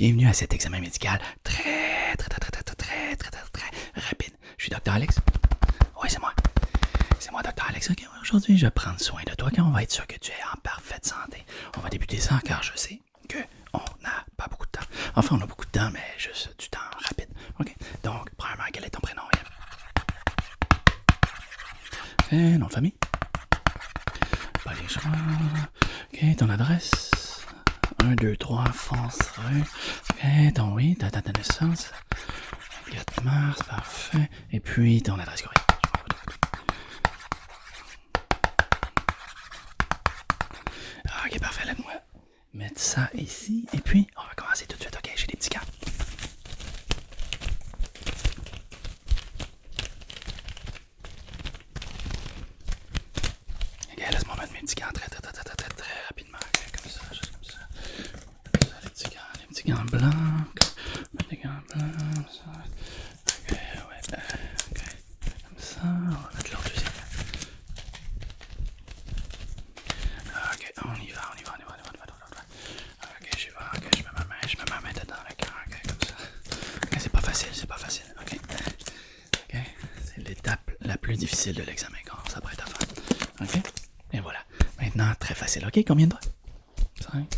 Bienvenue à cet examen médical très rapide. Je suis Dr. Alex. Oui, c'est moi. C'est moi, Dr. Alex. Ok, aujourd'hui, je vais prendre soin de toi car on va être sûr que tu es en parfaite santé. On va débuter ça car je sais qu'on n'a pas beaucoup de temps. Enfin, on a beaucoup de temps, mais juste du temps rapide. Ok, donc, premièrement, quel est ton prénom? Nom de famille? Pas les gens. Ok, ton adresse? 1, 2, 3, France rue. Ok, ta date de naissance. 4 mars, parfait. Et puis ton adresse courriel. Ok, parfait, laisse-moi mettre ça ici. Et puis, on va commencer tout de suite. Ok, j'ai des petits cas. Ok, laisse-moi mettre mes petits gants très rapidement. Okay, comme ça, juste comme ça. Comme ça, les petits gants blancs. Les gants blancs. Ça. Ok, ouais. Ok, comme ça. On va mettre l'autre deuxième. Ok, on y va. Ok, j'y vais. Ok, je mets ma main dedans. Ok, comme ça. Ok, c'est pas facile. Ok. Ok, c'est l'étape la plus difficile de l'examen quand on s'apprête à faire. Ok, et voilà. Maintenant, très facile. Ok, combien de doigts? 5.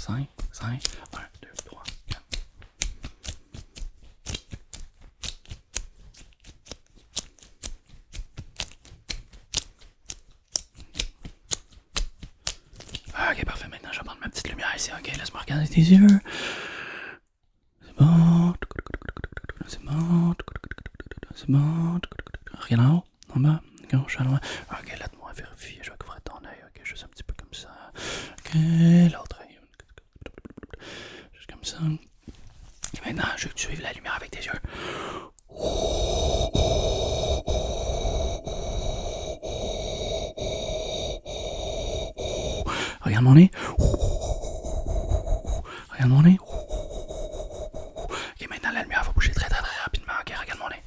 1, 2, 3, 4. Ok, parfait. Maintenant, je vais prendre ma petite lumière ici. Ok, laisse-moi regarder tes yeux. C'est bon. C'est bon. Regarde en haut, en bas, gauche, à droite. Ok, laisse-moi vérifier. Je vais couvrir ton œil. Ok, juste un petit peu comme ça. Ok, l'autre œil. Juste comme ça. Et maintenant, je veux que tu suives la lumière avec tes yeux. Regarde mon nez. Regarde mon nez. Ok, maintenant la lumière va bouger très rapidement. Ok, regarde mon nez.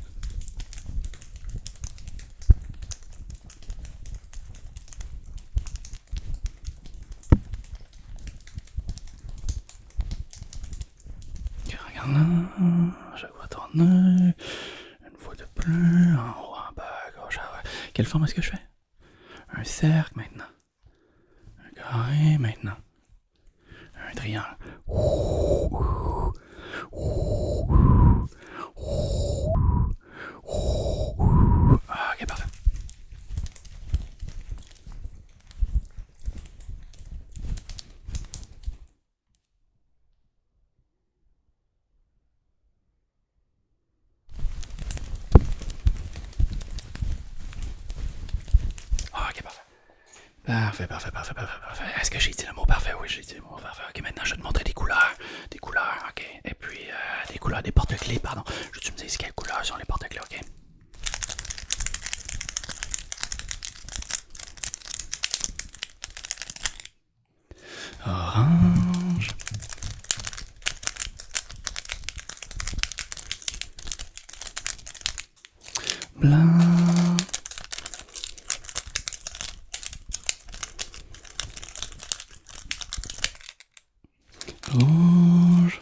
Ok, regarde là. Je vois ton œil. Une fois de plus. En haut, en bas, à gauche, à droite. Quelle forme est-ce que je fais? Un cercle maintenant. Un carré maintenant. Un triangle. Ok, parfait. Ok, parfait. Parfait. Est-ce que j'ai dit le mot parfait? Oui, j'ai dit le mot parfait. Ok, maintenant je vais te montrer des couleurs. Des couleurs, ok. Et puis des couleurs, des porte-clés, pardon. Je veux que tu me dises quelles couleurs sont les porte-clés, ok? Orange. Blanc. Rouge.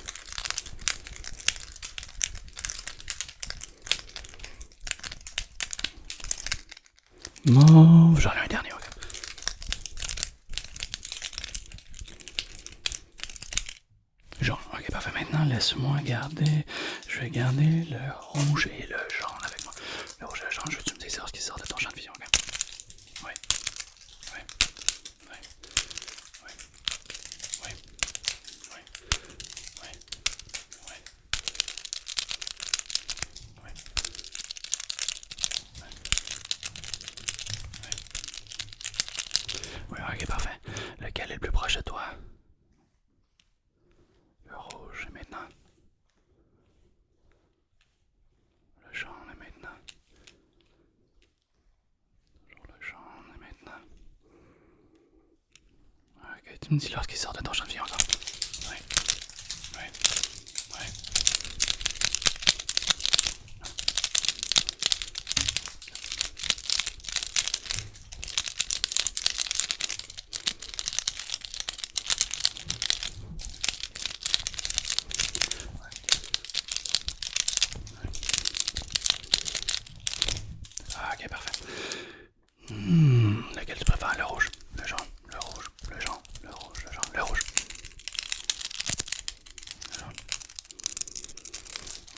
Mauve. J'en ai un dernier, ok. Jaune. Ok, parfait. Maintenant, laisse-moi garder. Je vais garder le rouge et le jaune avec moi. Le rouge et le jaune, je veux que tu me dises ce qui sort de ton champ de vision, ok? Oui. Oui. Oui. Oui. Oui. Oui. Oui. Oui. Oui. Oui, ok, parfait. Lequel est le plus proche de toi? Le rouge, et maintenant. Le jaune, et maintenant. Toujours le jaune, et maintenant. Ok, tu me dis lorsqu'il sort de ton champ de vision encore. Oui. Oui. Oui.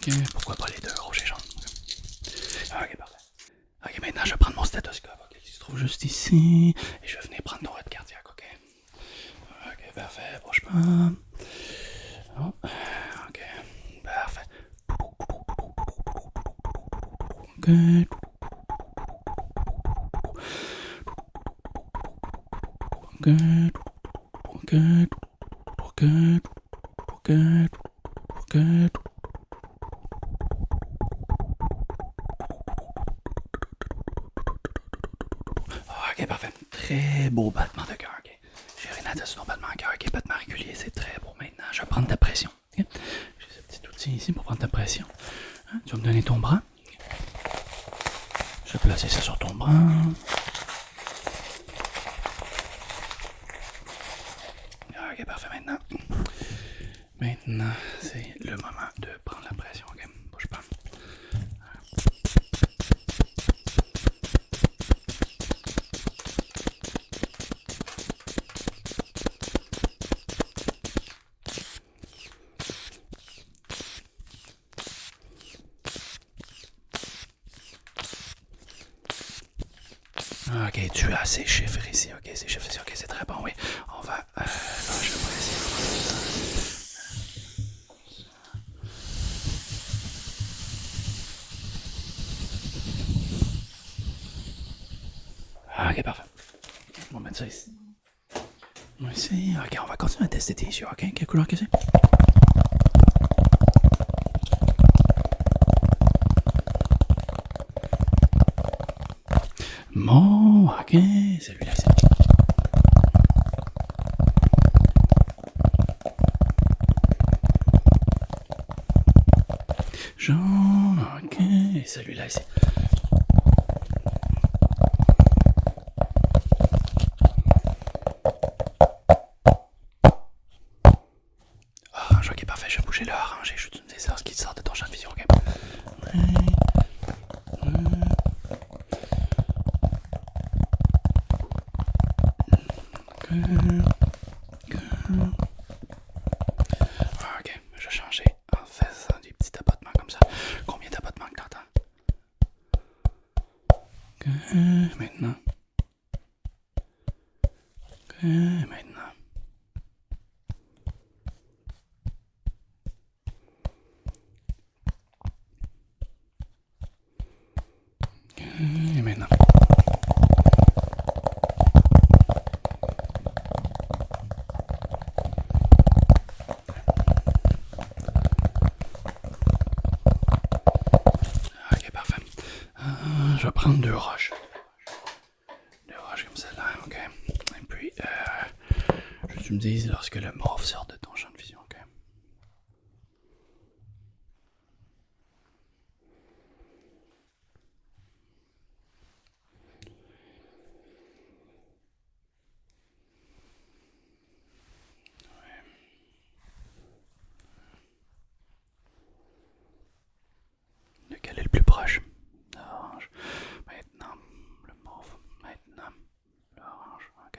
Ok, pourquoi pas les deux, rouge et jaune. Ok, parfait. Ok, maintenant je vais prendre mon stéthoscope, ok, qui se trouve juste ici. Et je vais venir prendre ton rythme cardiaque, ok? Ok, parfait, bouge pas. Oh, ok, parfait. Ok. Ok, ok, ok, ok, ok. Ok, parfait. Très beau battement de cœur, ok. J'ai rien à dire sur ton battement de cœur, ok. Battement régulier, c'est très beau. Maintenant, je vais prendre ta pression. Okay? J'ai ce petit outil ici pour prendre ta pression. Hein? Tu vas me donner ton bras. Je vais placer ça sur ton bras. Ok, parfait. Maintenant, c'est le moment de prendre la pression. Ok, bouge pas. Ok, tu as ces chiffres ici. Ok, ces chiffres ici. Ok, c'est très bon. Oui, on va lâcher la pression. Ok, parfait. On va mettre ça ici. Ici. Ok, on va continuer à tester tes yeux. Ok, quelle couleur que c'est? Bon, ok, celui-là c'est. Jaune, ok, celui-là ici. Orange, ok, parfait, je vais bouger le orange et je vais utiliser ce qui sort de ton champ de vision, ok. Ok, je vais changer en faisant des petits tapotements comme ça. Combien de tapotements que t'entends? Ok, maintenant. Ok, maintenant. Ok, et maintenant. Ok, parfait. Je vais prendre deux roches. Deux roches comme celle-là, ok. Et puis, je veux que tu me dises lorsque le mauve sort de ton champ de vision, ok. Lequel est le plus proche? L'orange. Maintenant, le mauve. Maintenant, l'orange. Ok.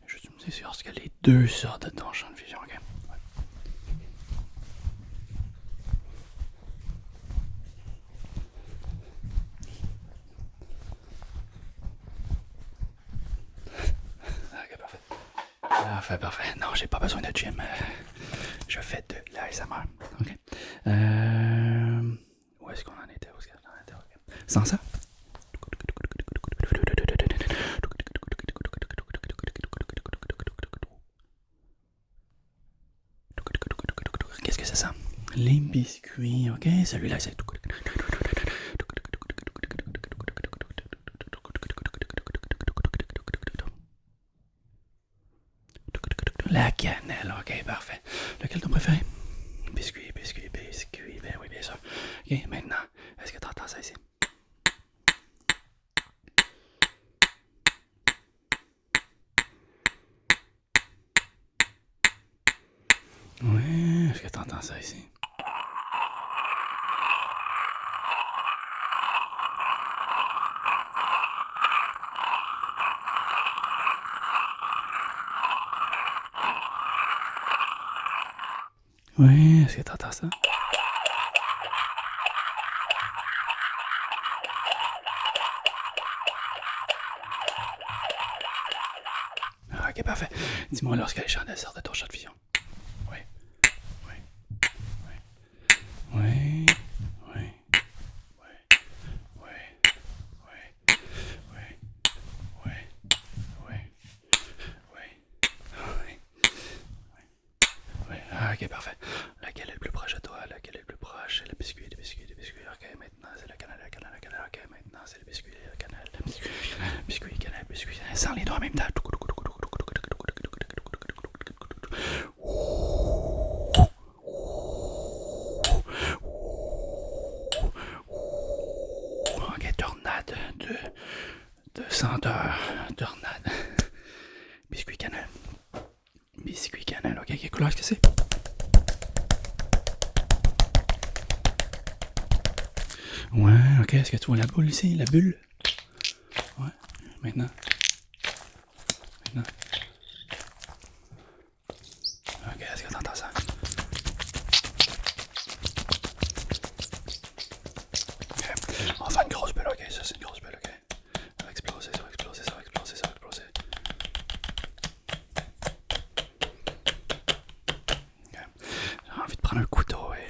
Je me dis lorsque les deux sortent de ton champ de vision. Ok. Ok, parfait. Parfait, parfait. Non, j'ai pas besoin de gym. Je fais de l'ASMR. Ok. Où est-ce qu'on en était? Où est-ce qu'on en était? Okay. Sans ça? Qu'est-ce que c'est ça? Les biscuits, ok? Celui-là, c'est. La cannelle, ok, parfait. Lequel ton préféré? Biscuit, biscuit, biscuit. Ben oui, bien sûr. Ok, maintenant, est-ce que tu entends ça ici? Oui, est-ce que tu entends ça ici? Oui, est-ce que tu entends ça? parfait. Dis-moi lorsque les chandelles sortent de ton champ de vision. Oui. Oui. Oui. Oui. Oui. Oui. Oui. Oui. Oui. Oui. Oui. Ah, ok, parfait. Laquelle est le plus proche de toi? Laquelle est le plus proche? C'est le biscuit, le biscuit, le biscuit. Ok, maintenant c'est le canal, le canal, le canal. Ok, maintenant c'est le biscuit, le canal, le biscuit, biscuit, canal, biscuit. Sans les doigts en même temps. Ok, tornade de senteur. Tornade. Biscuit canal. Biscuit canal. Ok, quelle couleur est-ce que c'est? Ouais, ok, est-ce que tu vois la boule ici? La bulle? Ouais, maintenant. Maintenant. Ok, est-ce que t'entends ça? Ok, on va faire une grosse bulle, ok, ça c'est une grosse bulle, ok. Ça va exploser, ça va exploser, ça va exploser, ça va exploser. Ok, j'ai envie de prendre un couteau et...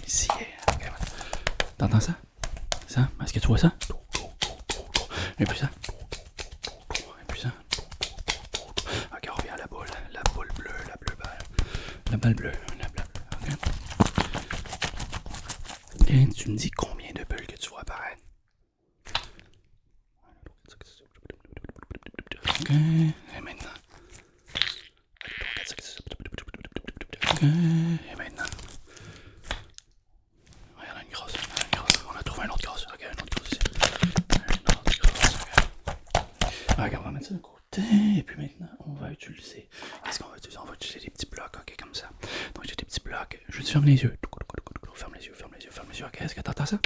Ici, ok. T'entends ça? Ça? Est-ce que tu vois ça? Et puis ça? Et puis ça? Ok, on revient à la boule bleue, la bleue balle. La balle bleue, la balle bleue, ok. Ok, tu me dis combien de bulles que tu vois apparaître? Ok, et maintenant? Ok, et maintenant? Ouais, il y en a une grosse, on a trouvé une autre grosse, ok, une autre grosse ici. Une autre grosse, ok. Ok, on va mettre ça de côté, et puis maintenant, on va utiliser, qu'est-ce qu'on va utiliser? On va utiliser des petits blocs, ok, comme ça. Donc j'ai des petits blocs, je te ferme les yeux. Ferme les yeux, ferme les yeux, ferme les yeux, ok, est-ce que t'entends ça?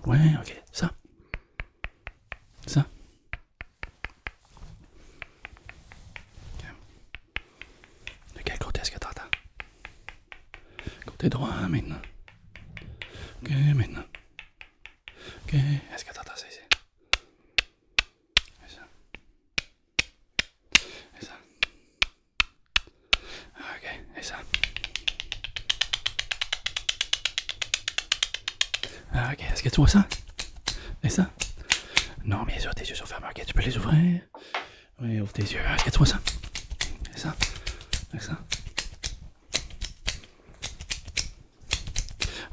Ouais, ok, ça. Ça. Ok. De quel côté est-ce que t'entends? Côté droit, maintenant. Ok, maintenant. Ok, est-ce que t'entends ça ici? Et ça. Et ça. Ok, et ça. Ok, est-ce que tu vois ça? Et ça? Non, bien sûr, tes yeux sont fermés. Ok, tu peux les ouvrir. Oui, ouvre tes yeux. Est-ce que tu vois ça? Et ça? Et ça?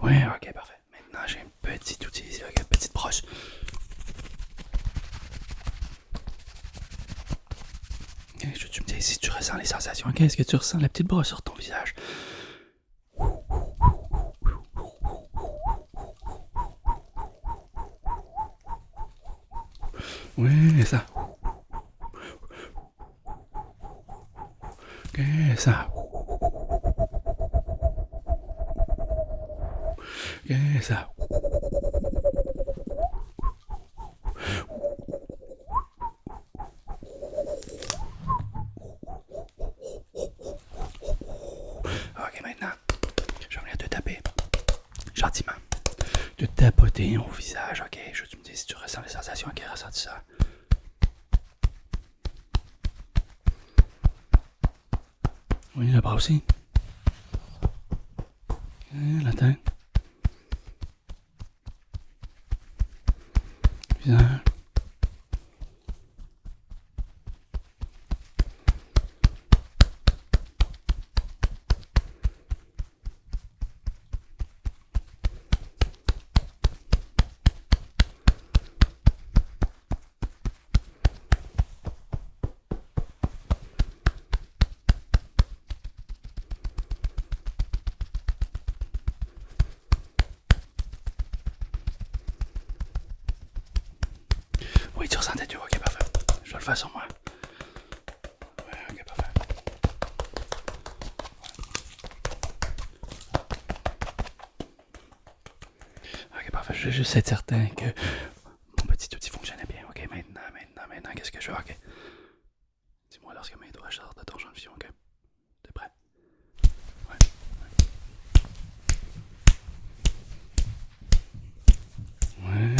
Oui, ok, parfait. Maintenant, j'ai un petit outil ici, ok, une petite brosse. Ok, je veux que tu me dis si tu ressens les sensations. Ok, est-ce que tu ressens la petite brosse sur ton visage? Oui, et ça. Ok, et ça. Ok, et ça. Ok, maintenant, je vais venir te taper. Gentiment. Te tapoter au visage, ok? Je veux que tu me dis si tu ressens les sensations. Ok, ressens-tu ça? Oui, le bras aussi. La tête. Le visage. Oui, tu ressens tes yeux. Ok, parfait. Je vais le faire sur moi. Ouais, ok, parfait. Ok, parfait. Je vais juste être certain que mon petit jeu, ok. Dis-moi lorsque mes doigts sortent de ton champ de vision, ok. T'es prêt? Ouais. Ouais.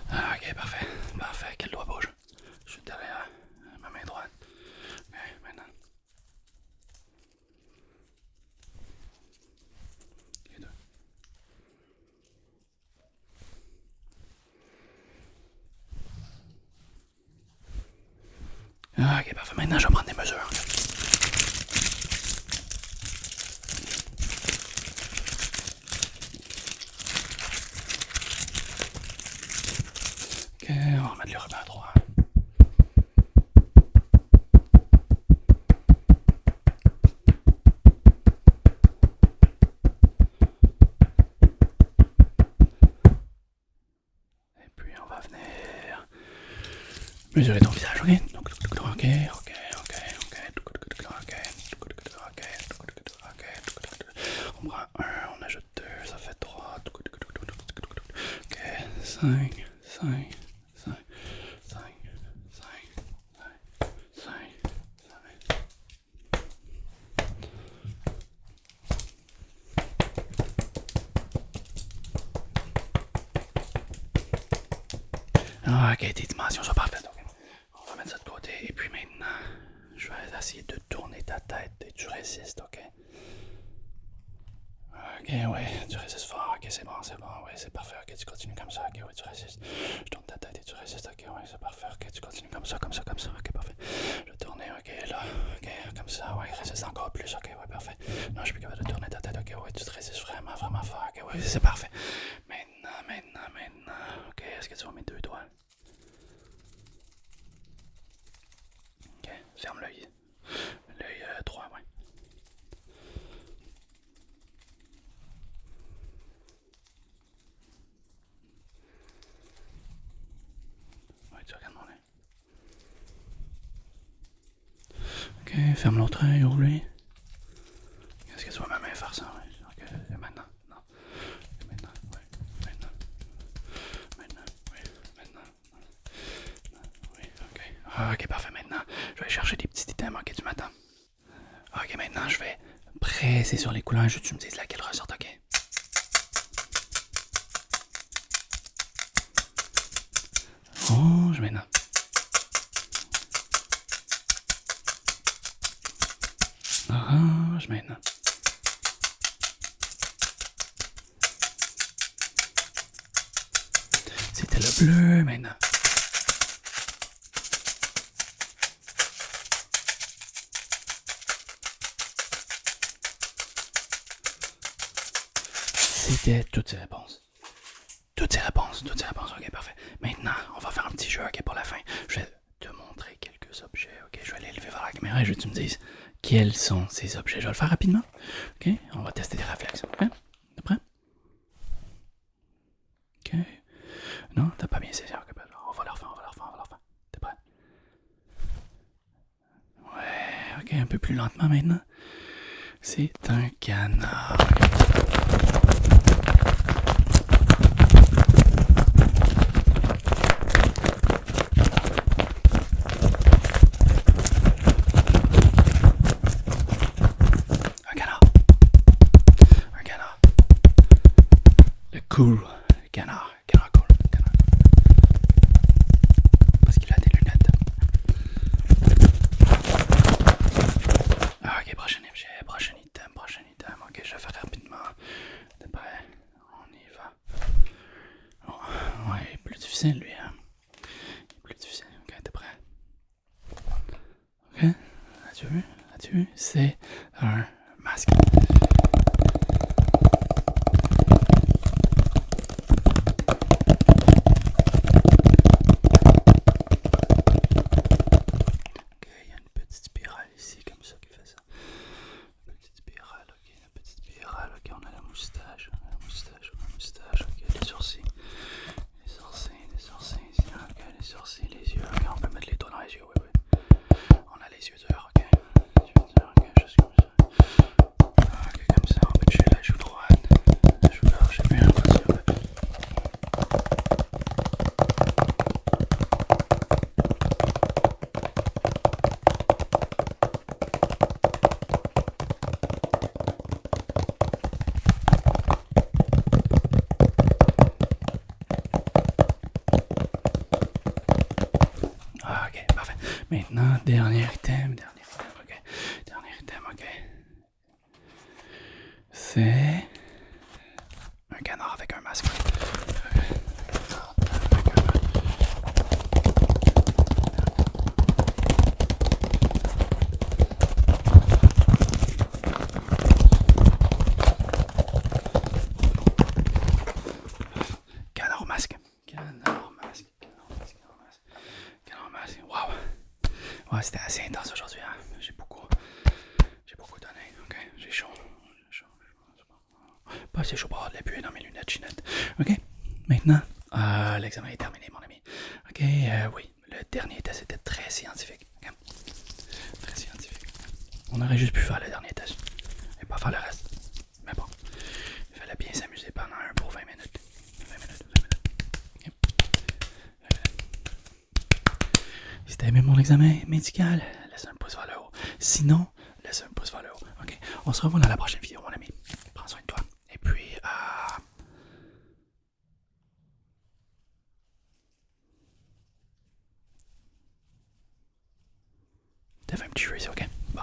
Ah, ok, parfait. Parfait. Quel doigt bouge? Je suis derrière ma main droite. Ok, maintenant. Les deux. Ah, ok, parfait. Maintenant, je vais prendre des mesures. Ok, on va remettre les rubans à droite. Et puis, on va venir mesurer ton visage, ok? Ok, ok, ok, ok, ok. On prend un, on ajoute deux, ça fait trois. Ok, 5, 5, 5, 5, 5, 5. Ah, ok, tes dimensions sont parfaites. Okay. On va mettre ça de côté. Et puis maintenant, je vais essayer de tourner ta tête et tu résistes, ok? Ok, ouais, tu résistes fort. Ok, c'est bon, ouais, c'est parfait. Ok, tu continues comme ça. Ok, ouais, tu résistes. Je tourne ta tête et tu résistes. Ok, ouais, c'est parfait. Ok, tu continues comme ça. Ok, parfait. Je vais tourner, ok, là. Ok, comme ça, ouais, résiste encore plus. Ok, ouais, parfait. Non, je suis plus capable de tourner ta tête. Ok, ouais, tu te résistes vraiment, vraiment fort. Ok, ouais, c'est parfait. Maintenant. Ok, est-ce que tu vois mes deux doigts? Ok, ferme l'œil. L'œil droit, ouais. Ouais, tu regardes mon œil. Ok, ferme l'autre œil, ouvre-lui. Est-ce que tu vois ma main faire ça? Ouais. Ok, et maintenant? Non. Et maintenant? Ouais. Maintenant? Oui. Maintenant? Oui, ok. Ah, ok, parfait. Maintenant, je vais aller chercher des petits items. Ok, tu m'attends? Ok, maintenant, je vais presser sur les couleurs. Tu me dises laquelle ressort, ok? Orange, maintenant. Orange, maintenant. C'était le bleu, maintenant. C'était toutes ces réponses. Toutes ces réponses. Ok, parfait. Maintenant, on va faire un petit jeu, ok, pour la fin. Je vais te montrer quelques objets, ok? Je vais aller lever vers la caméra et je vais que tu me dises quels sont ces objets. Je vais le faire rapidement, ok? On va tester des réflexes, ok? T'es prêt? Ok. Non, t'as pas bien saisi, ok? On va le refaire. T'es prêt? Ouais, ok, un peu plus lentement maintenant. C'est un canard. Un canard. Le cool canard. Canard cool. Canard. Parce qu'il a des lunettes. Ah, ok, prochain objet, prochain item. Ok, je vais faire rapidement. T'es prêt? On y va. Oh, ouais, plus difficile lui, hein. Plus difficile. Ok, t'es prêt? Ok, as-tu vu? C'est un masque. Ok, il y a une petite spirale ici, comme ça, qui fait ça. Petite spirale, ok, on a la moustache, ok, les sourcils, ici, ok, les sourcils, les yeux, ok, on peut mettre les doigts dans les yeux, oui. On a les yeux durs, ok, juste comme ça. Parfait. Un canard avec un masque. Canard au masque. Canard au masque. Canard au masque. Canard au masque. Canard au masque. Waouh. Ouais, c'était assez intense aujourd'hui. Hein. J'ai beaucoup donné. Ok, j'ai chaud. Pas assez chaud pour avoir de l'appui dans mes lunettes chinettes. Ok, maintenant, l'examen est terminé, mon ami. Ok, oui, le dernier test était très scientifique. Okay? Très scientifique. On aurait juste pu faire le dernier test et pas faire le reste. Mais bon, il fallait bien s'amuser pendant un pour 20 minutes. 20 minutes, 20 minutes. Okay. 20 minutes. Si t'as aimé mon examen médical, laisse un pouce vers le haut. Sinon, laisse un pouce vers le haut. Ok, on se revoit dans la prochaine vidéo, mon ami. Prends soin de toi. Et puis, t'as fait un petit race, ok? Bon.